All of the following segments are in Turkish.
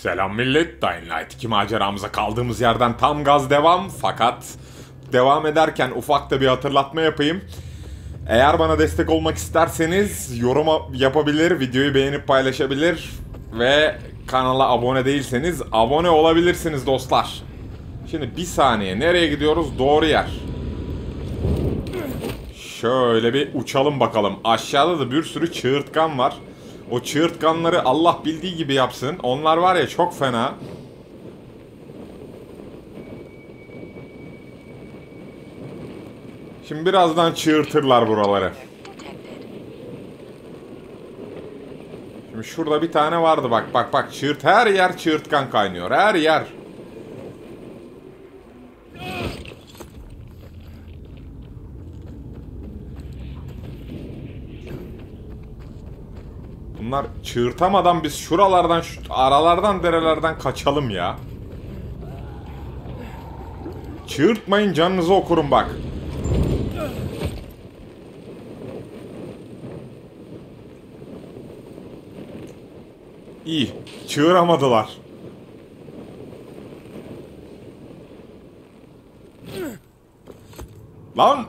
Selam millet, Dying Light 2 maceramıza kaldığımız yerden tam gaz devam. Fakat devam ederken ufak da bir hatırlatma yapayım. Eğer bana destek olmak isterseniz yorum yapabilir, videoyu beğenip paylaşabilir ve kanala abone değilseniz abone olabilirsiniz dostlar. Şimdi bir saniye, nereye gidiyoruz? Doğru yer. Şöyle bir uçalım bakalım. Aşağıda da bir sürü çığırtkan var. O çığırtkanları Allah bildiği gibi yapsın. Onlar var ya, çok fena. Şimdi birazdan çığırtırlar buraları. Şimdi şurada bir tane vardı, bak çığırt, her yer çığırtkan kaynıyor, her yer. Bunlar çığırtamadan biz şuralardan, şu aralardan, derelerden kaçalım ya. Çığırtmayın, canınızı okurum bak. İyi, çığıramadılar. Lan!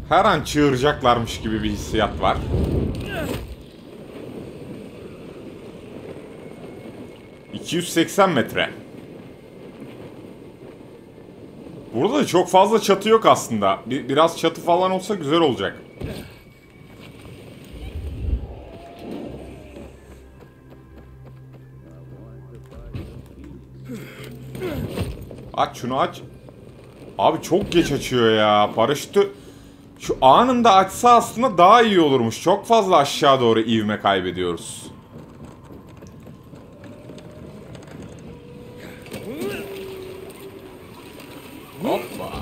Her an çığıracaklarmış gibi bir hissiyat var. ...280 metre. Burada da çok fazla çatı yok aslında. Biraz çatı falan olsa güzel olacak. Aç şunu, aç. Abi çok geç açıyor ya. Paraşütü şu anında açsa aslında daha iyi olurmuş. Çok fazla aşağı doğru ivme kaybediyoruz. Hoppa.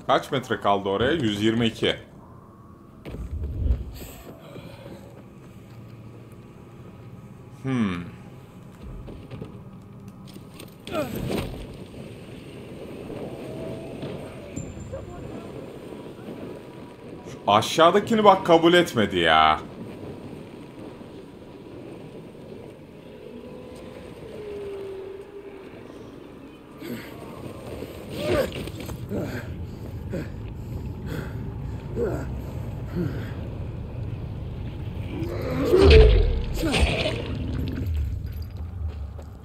Kaç metre kaldı oraya? 122. Şu aşağıdakini bak kabul etmedi ya.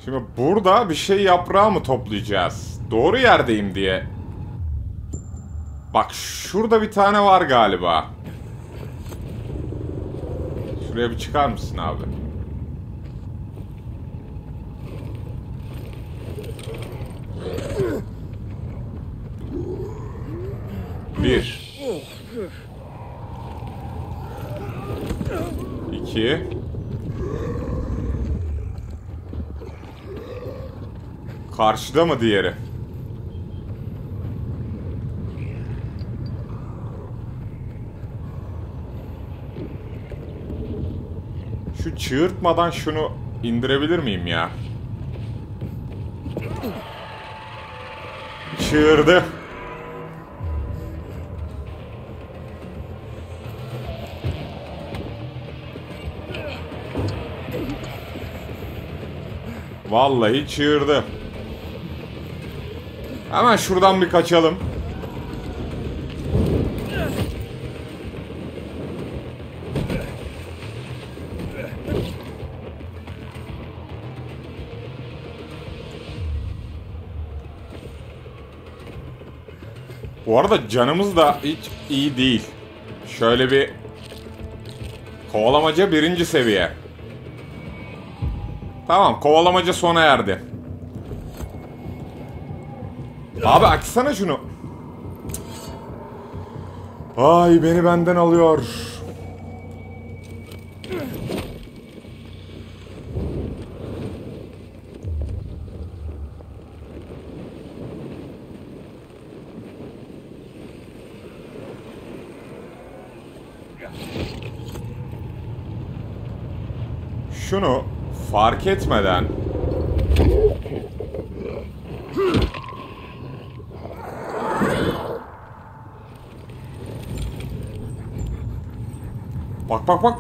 Şimdi burada bir şey yaprağı mı toplayacağız? Doğru yerdeyim diye. Bak şurada bir tane var galiba. Şuraya bir çıkar mısın abi? Bir. 2. Karşıda mı diğeri? Şu çığırtmadan şunu indirebilir miyim ya? Çığırdı. Vallahi çığırdı. Hemen şuradan bir kaçalım. Bu arada canımız da hiç iyi değil. Şöyle bir kovalamaca 1. seviye. Tamam, kovalamaca sona erdi. Abi açsana şunu. Ay, beni benden alıyor. şunu fark etmeden bak bak bak.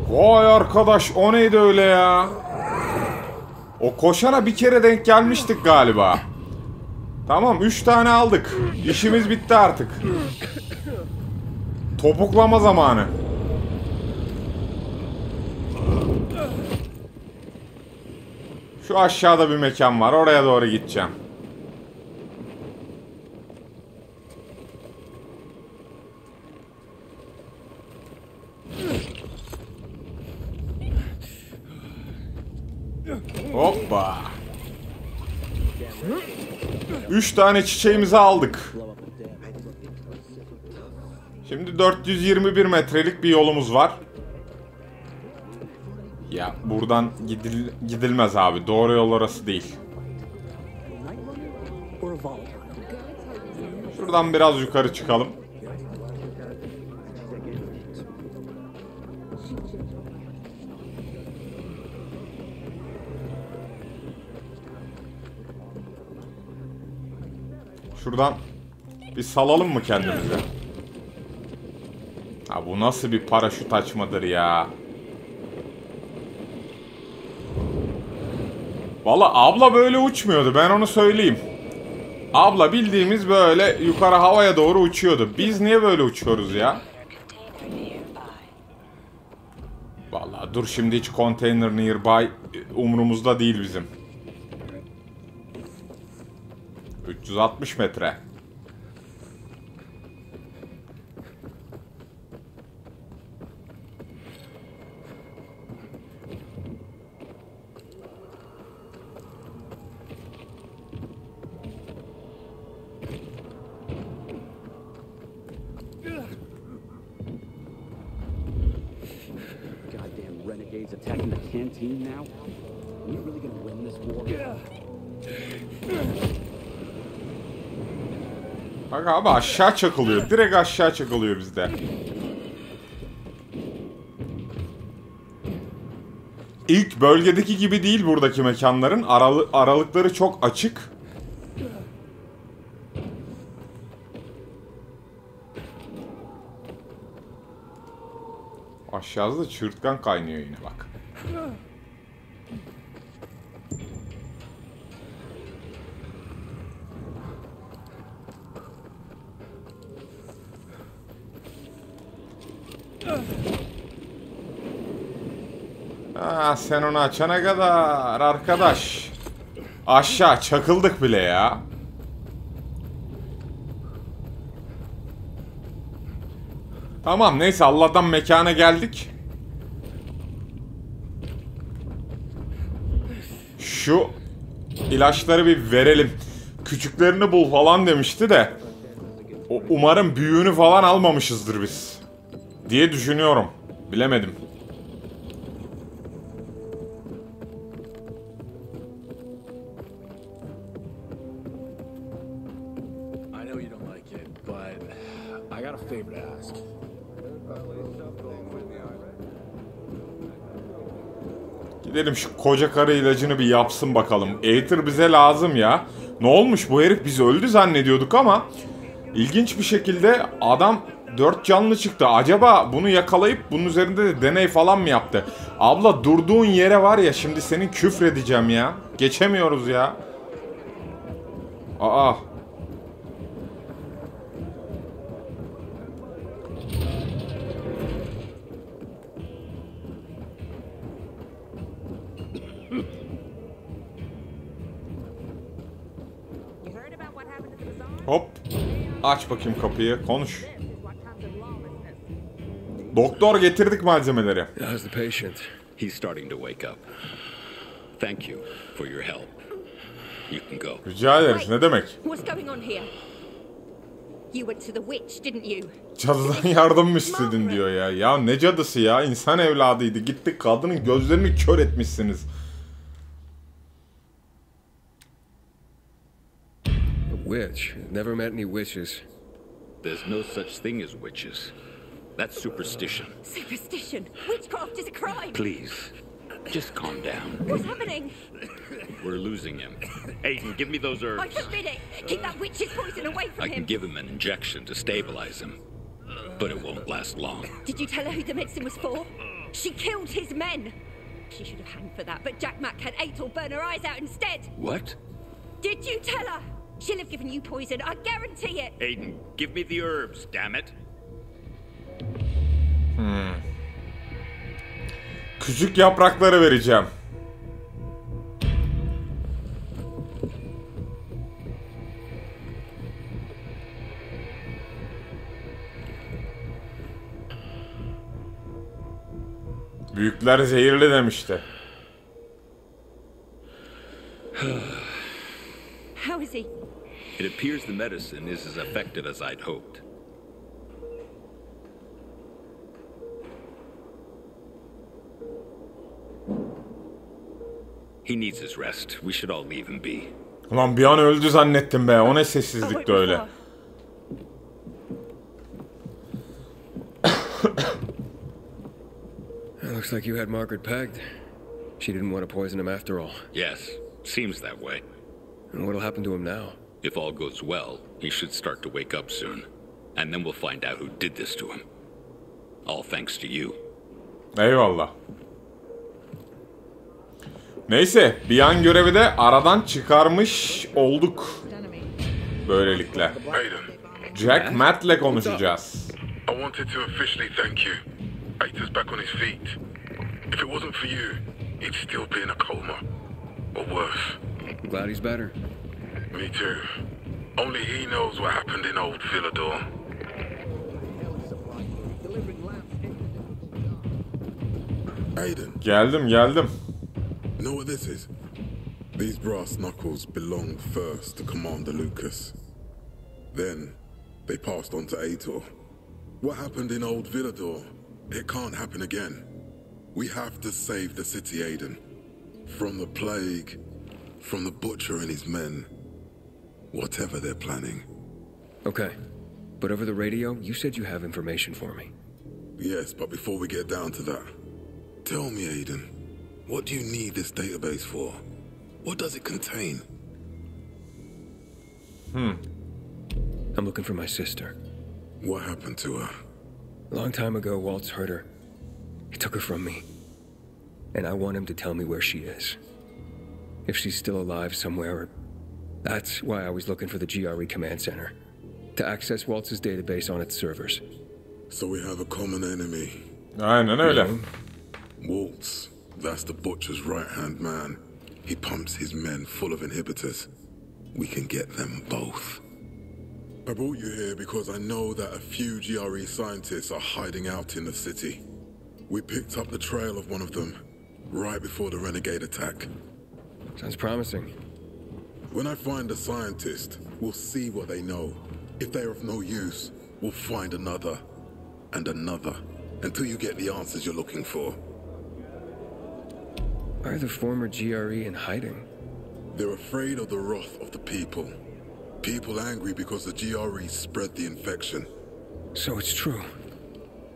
Vay arkadaş, o neydi öyle ya? O koşana bir kere denk gelmiştik galiba. Tamam, 3 tane aldık. İşimiz bitti artık. Topuklama zamanı. Şu aşağıda bir mekan var. Oraya doğru gideceğim. Hoppa. 3 tane çiçeğimizi aldık. Şimdi 421 metrelik bir yolumuz var. Ya buradan gidilmez abi. Doğru yol orası değil. Şuradan biraz yukarı çıkalım. Şuradan bir salalım mı kendimizi? Ha, bu nasıl bir paraşüt açmadır ya? Vallahi abla böyle uçmuyordu, ben onu söyleyeyim. Abla bildiğimiz böyle yukarı havaya doğru uçuyordu. Biz niye böyle uçuyoruz ya? Vallahi dur, şimdi hiç container nearby umurumuzda değil bizim. 360 metre. Renegades attacking the canteen now? Are we really gonna win this war? Bak abi, aşağı çakılıyor. Direkt aşağı çakılıyor bizde. İlk bölgedeki gibi değil buradaki mekanların. Aralıkları çok açık. Aşağıda da çığırtkan kaynıyor yine bak. Ha, sen onu açana kadar arkadaş. Aşağı çakıldık bile ya. Tamam, neyse, Allah'tan mekana geldik. Şu ilaçları bir verelim. Küçüklerini bul falan demişti de. Umarım büyüğünü falan almamışızdır biz diye düşünüyorum. Bilemedim. Gidelim şu koca karı ilacını bir yapsın bakalım. Aether bize lazım ya. Ne olmuş bu herif, biz öldü zannediyorduk ama ilginç bir şekilde adam 4 canlı çıktı. Acaba bunu yakalayıp bunun üzerinde de deney falan mı yaptı? Abla durduğun yere var ya, şimdi senin küfredeceğim ya. Geçemiyoruz ya. Aa. Hop. Aç bakayım kapıyı. Konuş. Doktor, getirdik malzemeleri. How's the patient? He's starting to wake up. Thank you for your help. You can go. Rica ederiz. Ne demek? What's going on here? You went to the witch, didn't you? Cadıdan yardım mı istedin diyor ya. Ya ne cadısı ya? İnsan evladıydı. Gittik kadının gözlerini kör etmişsiniz. A witch? Never met any witches. There's no such thing as witches. That's superstition. Superstition. Witchcraft is a crime. Please, just calm down. What's happening? We're losing him. Aiden, give me those herbs. I forbid it. Keep that witch's poison away from I him. can give him an injection to stabilize him, but it won't last long. Did you tell her who the medicine was for? She killed his men. She should have hanged for that, but Jack Mack had Atel burn her eyes out instead. What? Did you tell her? She'll have given you poison, I guarantee it. Aiden, give me the herbs, damn it. Küçük yaprakları vereceğim. Büyükler zehirli demişti. How is he? It appears the medicine is as effective as I'd hoped. He needs his rest. We should all leave him be. Ulan bir an öldü zannettim be. O ne sessizlikti öyle. It looks like you had Margaret pegged. She didn't want to poison him after all. Yes, seems that way. And what'll happen to him now? If all goes well, he should start to wake up soon. And then we'll find out who did this to him. All thanks to you. Eyvallah. Neyse, bir an görevi de aradan çıkarmış olduk. Böylelikle. Jack Matt'le konuşacağız. I wanted to officially thank you. Ater's back on his feet. If it wasn't for you, he'd still be in a coma. Or worse. I'm glad he's better. Me too. Only he knows what happened in old Villador. Aiden. Geldim. You know what this is? These brass knuckles belonged first to Commander Lucas. Then, they passed on to Ator. What happened in old Villador, it can't happen again. We have to save the city, Aiden. From the plague, from the butcher and his men. Whatever they're planning. Okay. But over the radio, you said you have information for me. Yes, but before we get down to that, tell me, Aiden, what do you need this database for? What does it contain? I'm looking for my sister. What happened to her? A long time ago, Waltz hurt her. He took her from me. And I want him to tell me where she is. If she's still alive somewhere. That's why I was looking for the GRE command center. To access Waltz's database on its servers. So we have a common enemy. Aynen öyle. Waltz, that's the butcher's right-hand man. He pumps his men full of inhibitors. We can get them both. I brought you here because I know that a few GRE scientists are hiding out in the city. We picked up the trail of one of them right before the renegade attack. Sounds promising. When I find a scientist, we'll see what they know. If they're of no use, we'll find another and another until you get the answers you're looking for. Why are the former GRE in hiding? They're afraid of the wrath of the people. People angry because the GRE spread the infection. So it's true.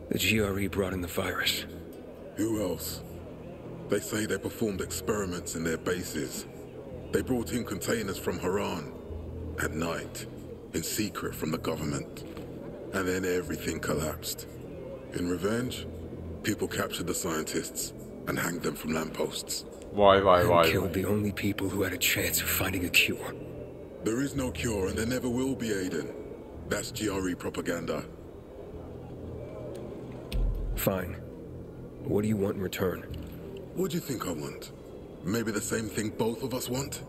The GRE brought in the virus. Who else? They say they performed experiments in their bases. They brought in containers from Haran at night, in secret from the government. And then everything collapsed. In revenge, people captured the scientists and hanged them from lampposts. And killed the only people who had a chance of finding a cure. There is no cure and there never will be, Aiden. That's GRE propaganda. Fine. What do you want in return? What do you think I want? Maybe the same thing both of us want?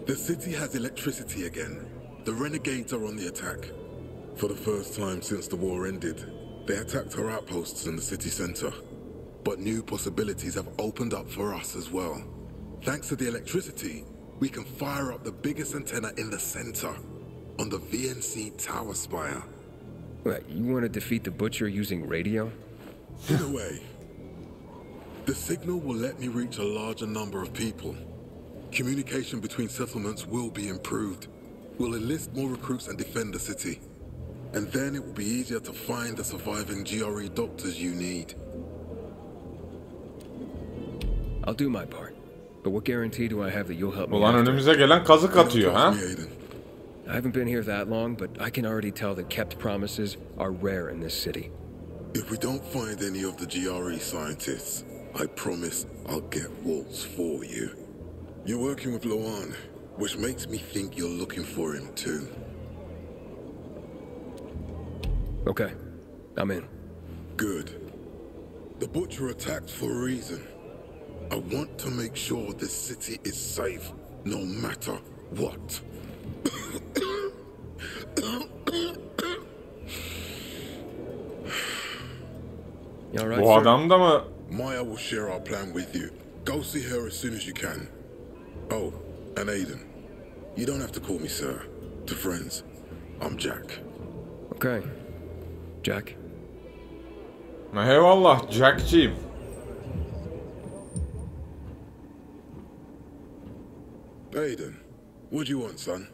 The city has electricity again. The renegades are on the attack. For the first time since the war ended, they attacked our outposts in the city center. But new possibilities have opened up for us as well. Thanks to the electricity, we can fire up the biggest antenna in the center, on the VNC tower spire. What, you want to defeat the Butcher using radio? In a way. The signal will let me reach a larger number of people. Communication between settlements will be improved. We'll enlist more recruits and defend the city. and then it will be easier to find the surviving GRE doctors you need. I'll do my part. But what guarantee do I have that you'll help me Ulan after? önümüze gelen kazık atıyor ha. Trust me, Aiden. I haven't been here that long, but I can already tell that kept promises are rare in this city. If we don't find any of the GRE scientists, I promise I'll get Waltz for you. You're working with Loan, which makes me think you're looking for him too. Okay, I'm in. Good. The Butcher attacked for a reason. I want to make sure this city is safe, no matter what. You all right, Bu sir? adam da mı? Maya will share our plan with you. Go see her as soon as you can. Oh, and Aiden, you don't have to call me sir. To friends, I'm Jack. Okay. Jack? Eyvallah Jack'ciğim. Aiden, what do you want, son?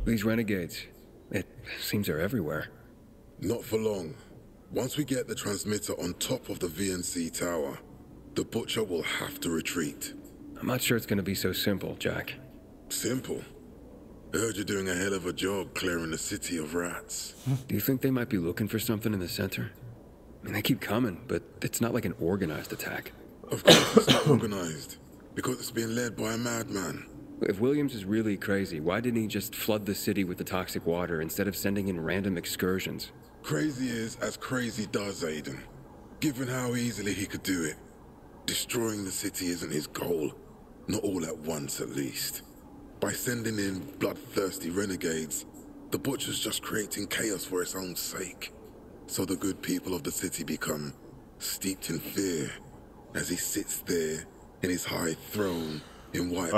These renegades. It seems they're everywhere. Not for long. Once we get the transmitter on top of the VNC tower, the Butcher will have to retreat. I'm not sure it's gonna be so simple, Jack. Simple. I heard you're doing a hell of a job clearing the city of rats. Do you think they might be looking for something in the center? I mean, they keep coming, but it's not like an organized attack. Of course it's not organized, because it's being led by a madman. If Williams is really crazy, why didn't he just flood the city with the toxic water instead of sending in random excursions? Crazy is as crazy does, Aiden. Given how easily he could do it. Destroying the city isn't his goal. Not all at once, at least. By sending in bloodthirsty renegades, the Butcher's just creating chaos for its own sake. So the good people of the city become steeped in fear as he sits there in his high throne in white.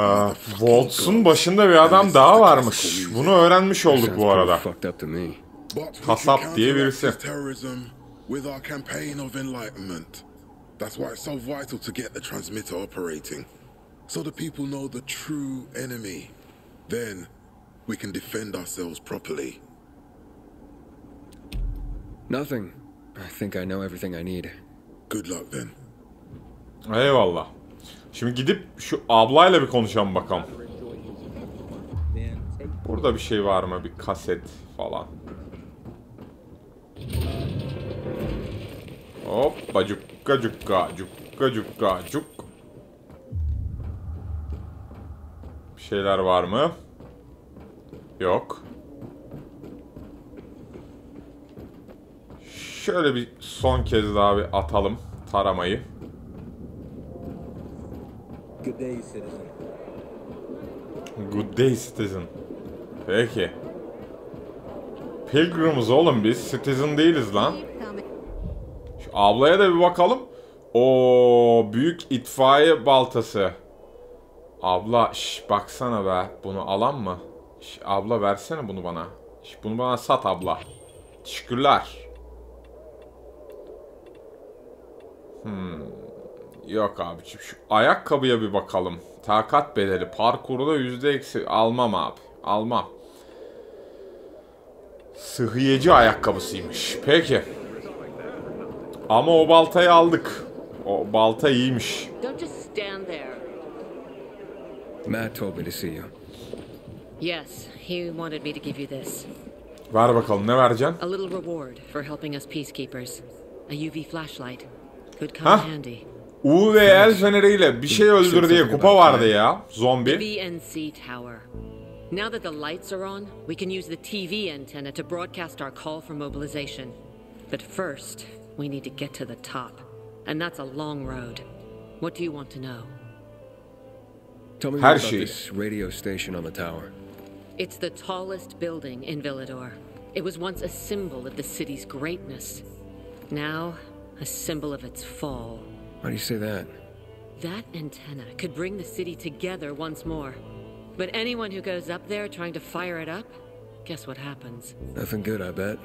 Waltz'un başında bir adam daha varmış. Bunu öğrenmiş olduk bu arada. Fucked up to me. Kasap diye birisi. Terrorism with our campaign of enlightenment. That's why it's so vital to get the transmitter operating. So the people know the true enemy. Then we can defend ourselves properly. Nothing. I think I know everything I need. Good luck then. Eyvallah. Şimdi gidip şu ablayla bir konuşalım bakalım. Burada bir şey var mı? Bir kaset falan. Hoppa cukka cukka cukka cukka cuk. Bir şeyler var mı? Yok. Şöyle bir son kez daha bir atalım taramayı. Good day, citizen. Good day citizen. Peki. Pilgrim'ız oğlum biz. Citizen değiliz lan. Şu ablaya da bir bakalım. O büyük itfaiye baltası. Abla baksana be. Bunu alan mı? Abla versene bunu bana. Bunu bana sat abla. Teşekkürler. Yok abiciğim. Şu ayakkabıya bir bakalım. Takat bedeli. Parkurda %- almam abi. Almam. Sıhhiyeci ayakkabısıymış. Peki. Ama o baltayı aldık. O balta iyiymiş. Don't just stand there. Matt told me to see you. Yes, he wanted me to give you this. Ver bakalım ne vereceksin? A little reward for helping us peacekeepers. A UV flashlight. Could come in handy. UV el feneriyle bir şey öldür diye kupa vardı ya. Zombi. VNC tower. Now that the lights are on, we can use the TV antenna to broadcast our call for mobilization. But first, we need to get to the top. And that's a long road. What do you want to know? Tell me Her more about şey. this radio station on the tower. It's the tallest building in Villador. It was once a symbol of the city's greatness. Now, a symbol of its fall. Why do you say that? That antenna could bring the city together once more. But anyone who goes up there trying to fire it up, guess what happens? Nothing good, I bet.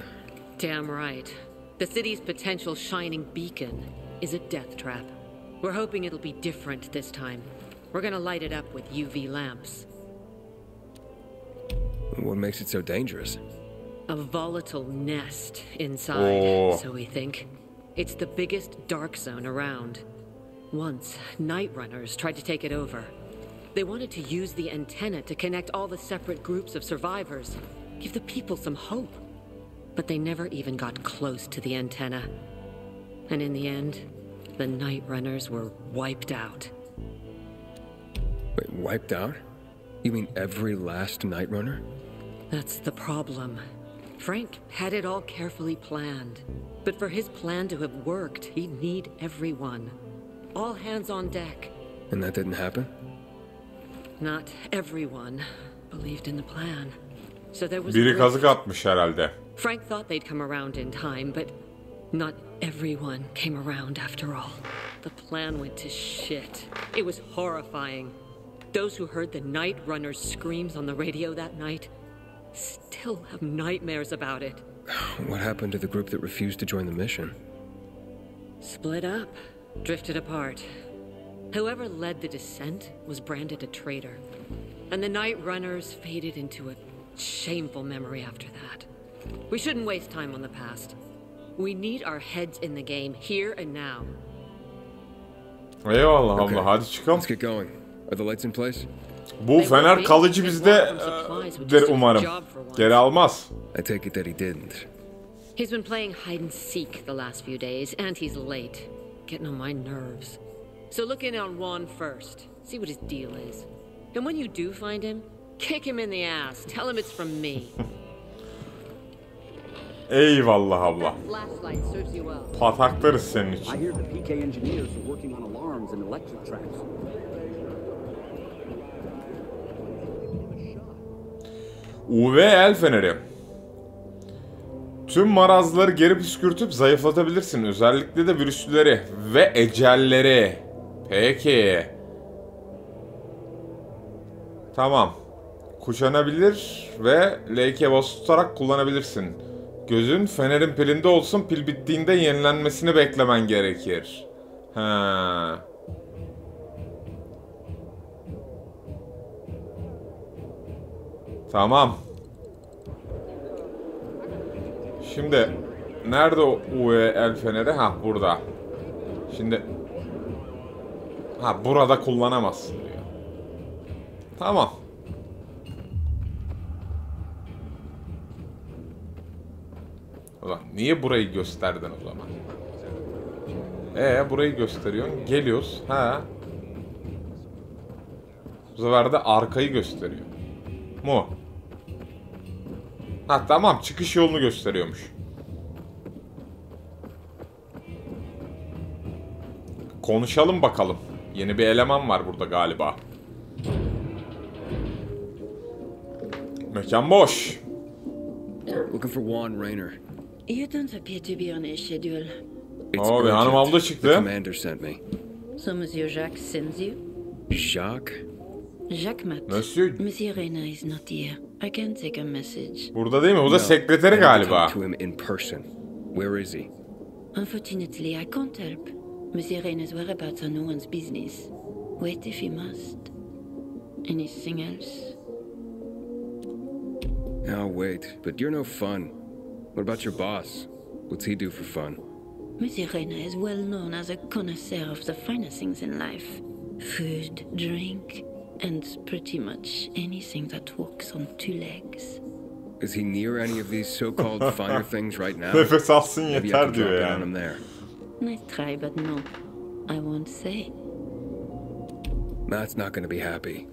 Damn right. The city's potential shining beacon is a death trap. We're hoping it'll be different this time. We're gonna light it up with UV lamps. What makes it so dangerous? A volatile nest inside, so we think. It's the biggest dark zone around. Once, night runners tried to take it over. They wanted to use the antenna to connect all the separate groups of survivors, give the people some hope. But they never even got close to the antenna. And in the end, the night runners were wiped out. Wait, wiped out? You mean every last night runner? That's the problem. Frank had it all carefully planned. But for his plan to have worked, he'd need everyone. All hands on deck. And that didn't happen? Not everyone believed in the plan. So there was Biri kazık atmış herhalde. Frank thought they'd come around in time, but not everyone came around after all. The plan went to shit. It was horrifying. Those who heard the night runners' screams on the radio that night still have nightmares about it. What happened to the group that refused to join the mission? Split up, drifted apart. Whoever led the descent was branded a traitor, and the night runners faded into a shameful memory after that. We shouldn't waste time on the past. We need our heads in the game, here and now. Eyvallah Okay, abla, hadi çıkalım. let's get going. Are the lights in place? Bu fener kalıcı bizde der umarım. Geri almaz. I take it that he didn't. He's been playing hide and seek the last few days, and he's late. Getting on my nerves. So look in on Juan first. See what his deal is. And when you do find him, kick him in the ass. Tell him it's from me. Eyvallah abla. Flashlight serves you well. Pataklarız senin için. I hear the PK engineers are working on alarms and electric traps. UV el feneri. Tüm marazları geri püskürtüp zayıflatabilirsin. Özellikle de virüsleri ve ecelleri. Peki. Tamam. Kuşanabilir ve L'ye basılı tutarak kullanabilirsin. Gözün fenerin pilinde olsun. Pil bittiğinde yenilenmesini beklemen gerekir. Ha. Tamam. Şimdi nerede o UV el feneri? Ha, burada. Şimdi burada kullanamazsın diyor. Tamam. Ulan niye burayı gösterdin o zaman? Burayı gösteriyorsun. Geliyoruz. Ha. Bu sefer de arkayı gösteriyor. Mu? Ha tamam, çıkış yolunu gösteriyormuş. Konuşalım bakalım. Yeni bir eleman var burada galiba. Mekan boş. Looking for Juan Raynor. You don't appear to be on a schedule. It's Oo, bir hanım urgent. abla The çıktı. commander sent me. So Monsieur Jacques sends you? Jacques? Jacques Mat. Monsieur Reyna is not here. I can take a message. burada değil mi? Bu da sekreteri I need to galiba. talk to him in person. Where is he? Unfortunately, I can't help. Monsieur Reyna's whereabouts are no one's business. Wait if he must. Anything else? Now wait, but you're no fun. What about your boss? What's he do for fun? Monsieur Reyna is well known as a connoisseur of the finer things in life. Food, drink, and pretty much anything that walks on two legs. Is he near any of these so-called finer things right now? Nefes alsın Maybe I yeter can diyor drop in on yani. him there. Nice try, but no. I won't say. Matt's not gonna be happy.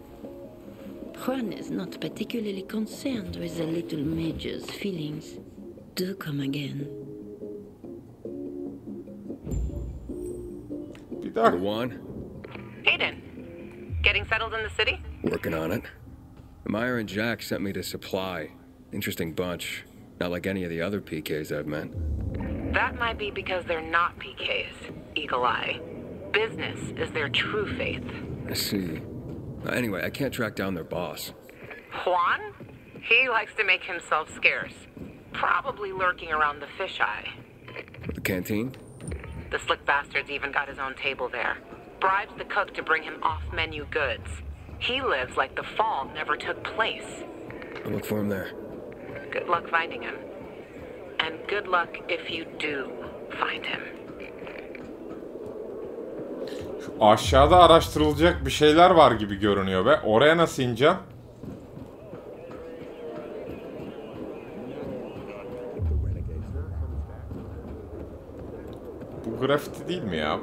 Juan is not particularly concerned with the little major's feelings. Do come again. Bir dakika. Juan, Hayden, getting settled in the city? working on it. Meyer and Jack sent me to Supply. Interesting bunch. Not like any of the other PKs I've met. That might be because they're not PKs, Eagle Eye. Business is their true faith. I see. Anyway, I can't track down their boss. Juan? He likes to make himself scarce. Probably lurking around the fisheye. The canteen? The slick bastard's even got his own table there. Bribes the cook to bring him off-menu goods. He lives like the fall never took place. I'll look for him there. Good luck finding him. And good luck if you do find him. Şu aşağıda araştırılacak bir şeyler var gibi görünüyor be. Oraya nasıl ineceğim? Bu grafiti değil mi ya?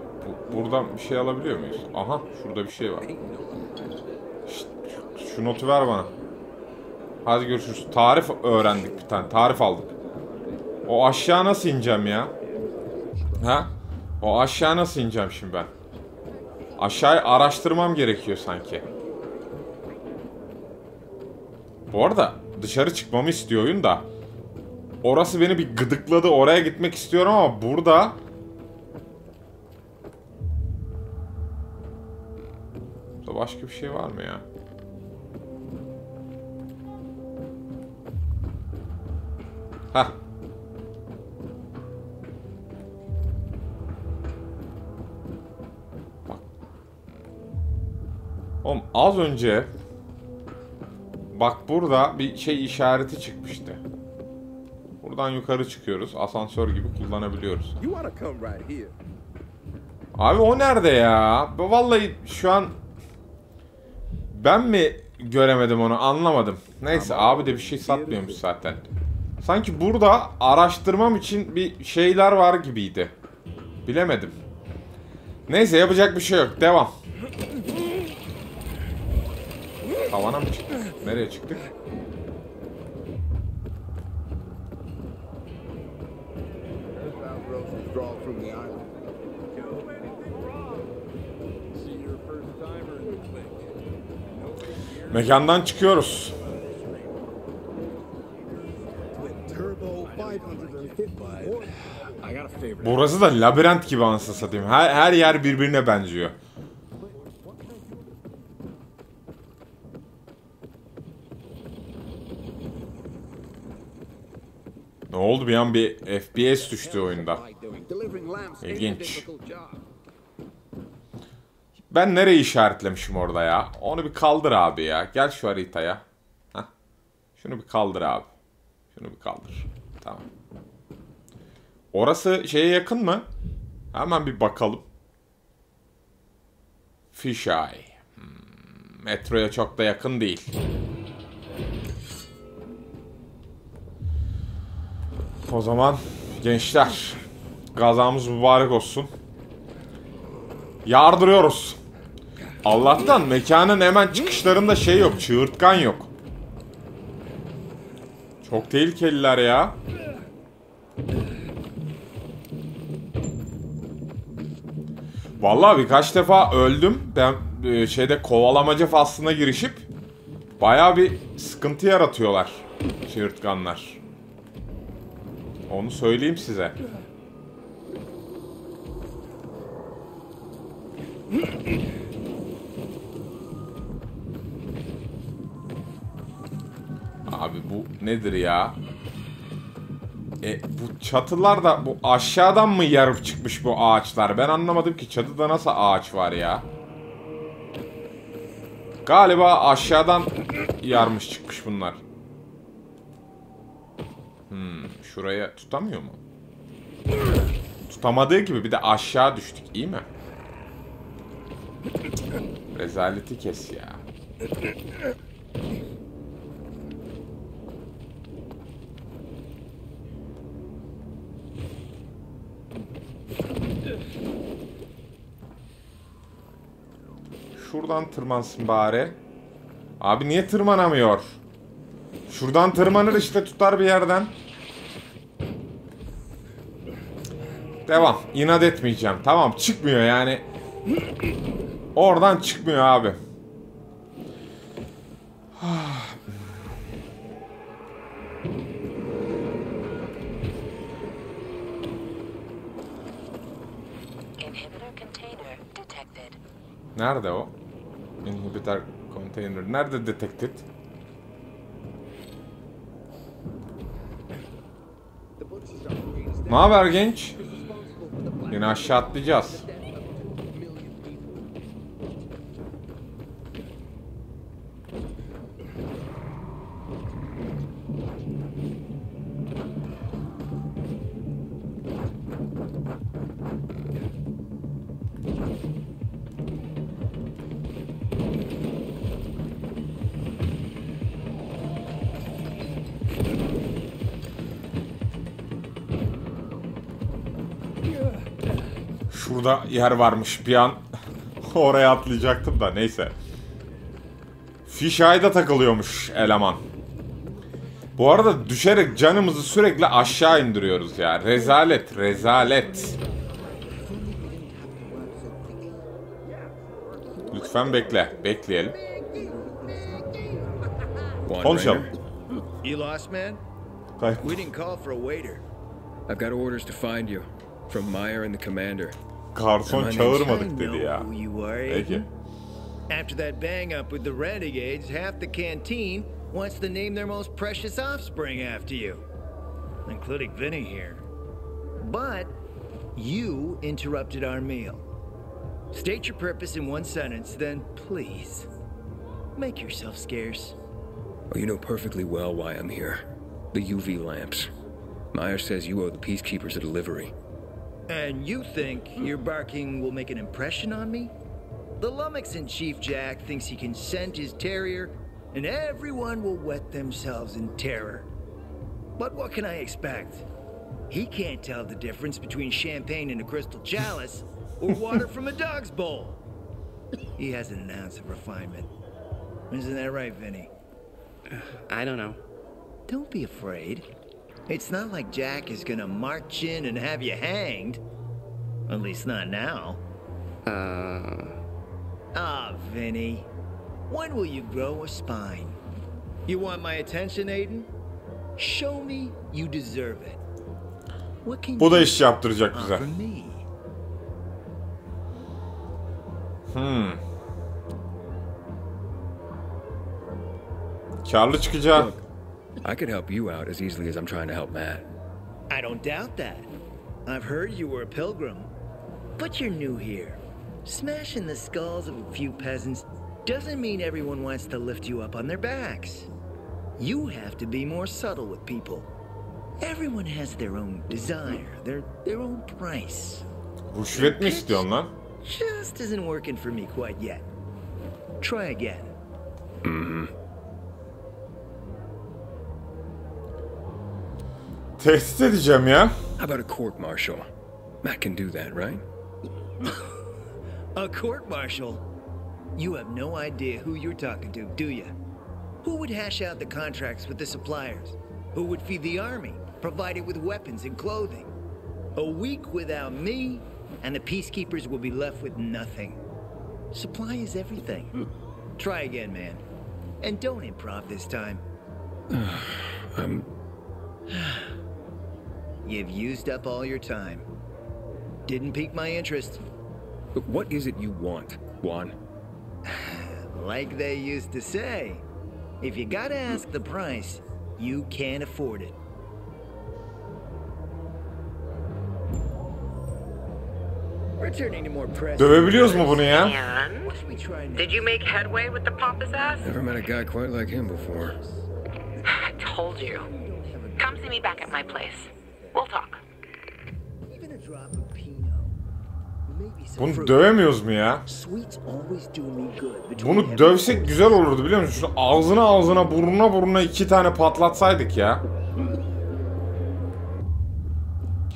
Buradan bir şey alabiliyor muyuz? Aha, şurada bir şey var. Şşt, şu notu ver bana. Hadi görüşürüz. Tarif öğrendik bir tane. Tarif aldık. O aşağı nasıl ineceğim ya? Ha? O aşağı nasıl ineceğim şimdi ben? Aşağıyı araştırmam gerekiyor sanki. Bu arada dışarı çıkmamı istiyor oyun da. Orası beni bir gıdıkladı. Oraya gitmek istiyorum ama burada... Burada başka bir şey var mı ya? Heh. Bak. Oğlum az önce... Bak burada bir şey işareti çıkmıştı. Buradan yukarı çıkıyoruz. Asansör gibi kullanabiliyoruz. Abi o nerede ya? Vallahi şu an ben mi göremedim onu, anlamadım. Neyse abi de bir şey satmıyormuş zaten. Sanki burada araştırmam için bir şeyler var gibiydi. Bilemedim. Neyse yapacak bir şey yok. Devam. Tavana mı çıktık? Nereye çıktık? Mekandan çıkıyoruz. Burası da labirent gibi anasını satayım. Her yer birbirine benziyor. Ne oldu, bir an bir FPS düştü oyunda. İlginç. Ben nereyi işaretlemişim orada ya? Onu bir kaldır abi ya. Gel şu haritaya. Heh. Şunu bir kaldır abi. Şunu bir kaldır. Tamam. Orası şeye yakın mı? Hemen bir bakalım. Fisheye. Metroya çok da yakın değil. O zaman gençler, gazamız mübarek olsun. Yardırıyoruz. Allah'tan mekanın hemen çıkışlarında şey yok, çığırtkan yok. Çok tehlikeliler ya. Vallahi birkaç defa öldüm. Ben şeyde kovalamaca faslına girişip bayağı bir sıkıntı yaratıyorlar çığırtkanlar. Onu söyleyeyim size. Abi bu nedir ya? Bu çatılar da bu aşağıdan mı yarıp çıkmış bu ağaçlar? Ben anlamadım ki çatıda nasıl ağaç var ya? Galiba aşağıdan yarmış çıkmış bunlar. Şuraya tutamıyor mu? Tutamadığı gibi bir de aşağı düştük, iyi mi? Rezaleti kes ya. Şuradan tırmansın bari. Abi niye tırmanamıyor? Şuradan tırmanır işte, tutar bir yerden. Devam. İnat etmeyeceğim. Tamam, çıkmıyor yani. Oradan çıkmıyor abi. Nerede o? Inhibitor container. Nerede detected? Ne haber genç? Yine aşağı atlayacağız. Şurada yer varmış bir an. Oraya atlayacaktım da neyse. Fişayda takılıyormuş eleman. Bu arada düşerek canımızı sürekli aşağı indiriyoruz ya. Rezalet, rezalet. Lütfen bekle. Bekleyelim. Konuşalım. You lost, man? We didn't call for a waiter. I've got orders to find you from Meyer and the commander. Garson çağırmadık dedi ya. Peki. After that bang up with the renegades, half the canteen wants to name their most precious offspring after you, including Vinny here. But you interrupted our meal. State your purpose in one sentence, then please make yourself scarce. Oh, you know perfectly well why I'm here. The UV lamps. Meyer says you owe the peacekeepers a delivery. And you think your barking will make an impression on me? The lummoxen Chief Jack thinks he can scent his terrier, and everyone will wet themselves in terror. But what can I expect? He can't tell the difference between champagne in a crystal chalice or water from a dog's bowl. He hasn't an ounce of refinement. Isn't that right, Vinny? I don't know. Don't be afraid. It's not like Jack is gonna march in and have you hanged. At least not now. Vinny. When will you grow a spine? You want my attention, Aiden? Show me you deserve it. What can Bu da iş yaptıracak bize. Karlı çıkacak. I could help you out as easily as I'm trying to help Matt. I don't doubt that. I've heard you were a pilgrim, but you're new here. Smashing the skulls of a few peasants doesn't mean everyone wants to lift you up on their backs. You have to be more subtle with people. Everyone has their own desire, their own price. Rüşvet mi istiyorsun lan? Just isn't working for me quite yet. Try again. Test edeceğim ya. How about a court martial? Matt can do that, right? A court martial? You have no idea who you're talking to, do you? Who would hash out the contracts with the suppliers? Who would feed the army, provide it with weapons and clothing? A week without me, and the peacekeepers will be left with nothing. Supply is everything. Try again, man. And don't improv this time. You've used up all your time. Didn't pique my interest. But what is it you want, Juan? Like they used to say, if you gotta ask the price, you can't afford it. Returning to more press. Dövebiliyoruz mu bunu ya? And did you make headway with the pompous ass? Never met a guy quite like him before. I told you. Come see me back at my place. We'll talk. Even a drop of Pinot. Maybe some Bunu fruit. dövemiyoruz mu ya? Sweets always do me good. Bunu dövsek güzel olurdu biliyor musun? Şu ağzına burnuna iki tane patlatsaydık ya.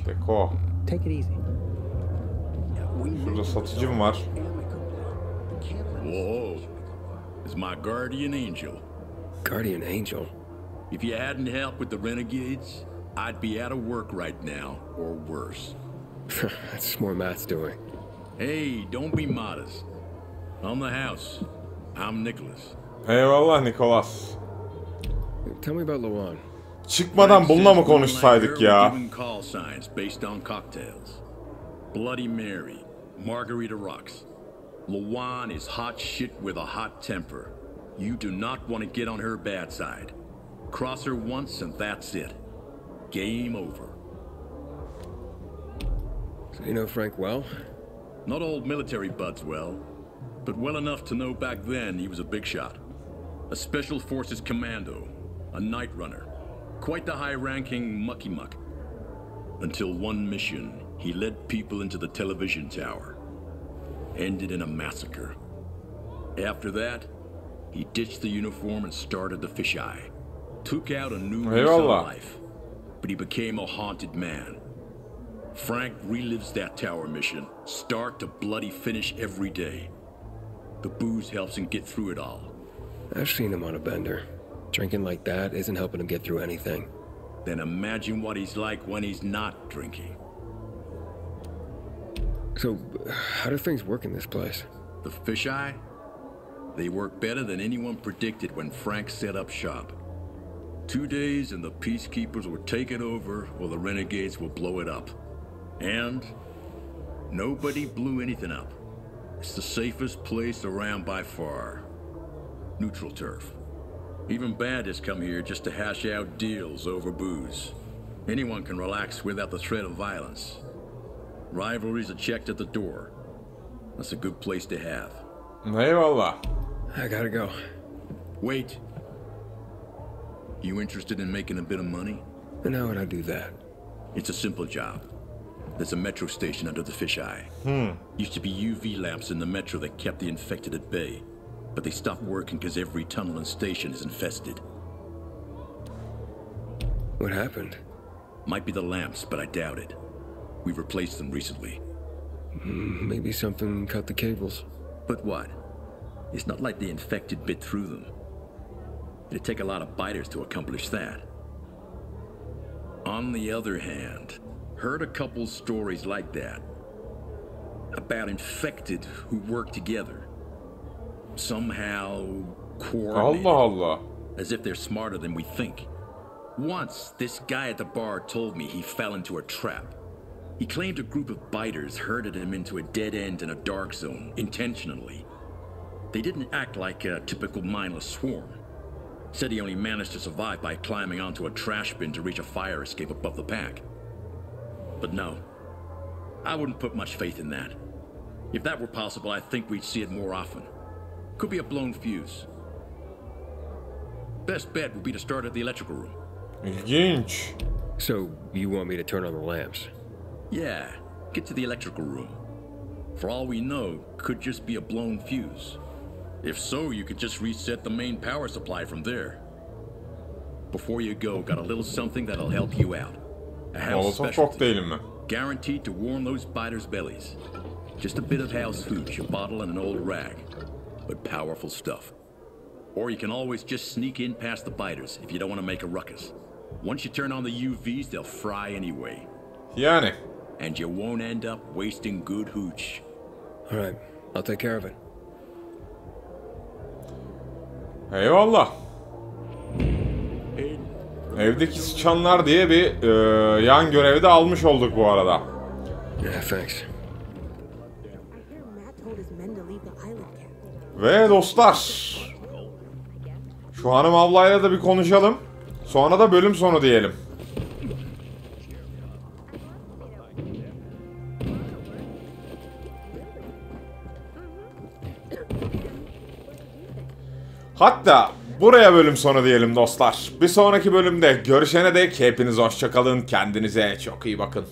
Keko. Take it easy. Şurada satıcım var. Whoa. It's my guardian angel. Guardian angel? If you hadn't helped with the renegades, I'd be out of work right now, or worse. That's more Matt's doing. Hey, don't be modest. On the house, I'm Nicholas. Eyvallah Nicholas. Tell me about Luan. Çıkmadan bununla mı konuşsaydık ya? Call signs based on cocktails. Bloody Mary, Margarita Rocks. Luan is hot shit with a hot temper. You do not want to get on her bad side. Cross her once and that's it. Game over. So you know Frank well? Not old military buds well, but well enough to know back then he was a big shot. A Special Forces commando, a night runner, quite the high-ranking mucky-muck. Until one mission, he led people into the television tower. Ended in a massacre. After that, he ditched the uniform and started the fisheye. Took out a new lease on life, but he became a haunted man. Frank relives that tower mission, start to bloody finish every day. The booze helps him get through it all. I've seen him on a bender. Drinking like that isn't helping him get through anything. Then imagine what he's like when he's not drinking. So, how do things work in this place? The fisheye? They work better than anyone predicted when Frank set up shop. 2 days and the peacekeepers will take it over, or the renegades will blow it up. And nobody blew anything up. It's the safest place around by far. Neutral turf. Even bandits come here just to hash out deals over booze. Anyone can relax without the threat of violence. Rivalries are checked at the door. That's a good place to have. Eyvallah. I gotta go. Wait. You interested in making a bit of money? And how would I do that? It's a simple job. There's a metro station under the fisheye. Used to be UV lamps in the metro that kept the infected at bay. But they stopped working because every tunnel and station is infested. What happened? Might be the lamps, but I doubt it. We've replaced them recently. Maybe something cut the cables. But what? It's not like the infected bit through them. It'd take a lot of biters to accomplish that. On the other hand, heard a couple stories like that. About infected who work together. Somehow coordinated. Allah. As if they're smarter than we think. Once, this guy at the bar told me he fell into a trap. He claimed a group of biters herded him into a dead end in a dark zone, intentionally. They didn't act like a typical mindless swarm. Said he only managed to survive by climbing onto a trash bin to reach a fire escape above the pack. But no, I wouldn't put much faith in that. If that were possible, I think we'd see it more often. Could be a blown fuse. Best bet would be to start at the electrical room. İlginç. So, you want me to turn on the lamps? Yeah, get to the electrical room. For all we know, could just be a blown fuse. If so, you could just reset the main power supply from there. Before you go, got a little something that'll help you out. A house specialty. Guaranteed to warm those biters' bellies. Just a bit of house hooch, a bottle and an old rag. But powerful stuff. Or you can always just sneak in past the biters if you don't want to make a ruckus. Once you turn on the UVs, they'll fry anyway. Yani. And you won't end up wasting good hooch. Alright, I'll take care of it. Eyvallah. Evdeki sıçanlar diye bir yan görevi de almış olduk bu arada. Yeah, thanks. Ve dostlar, şu hanım ablayla da bir konuşalım. Sonra da bölüm sonu diyelim. Hatta buraya bölüm sonu diyelim dostlar. Bir sonraki bölümde görüşene dek hepiniz hoşça kalın. Kendinize çok iyi bakın.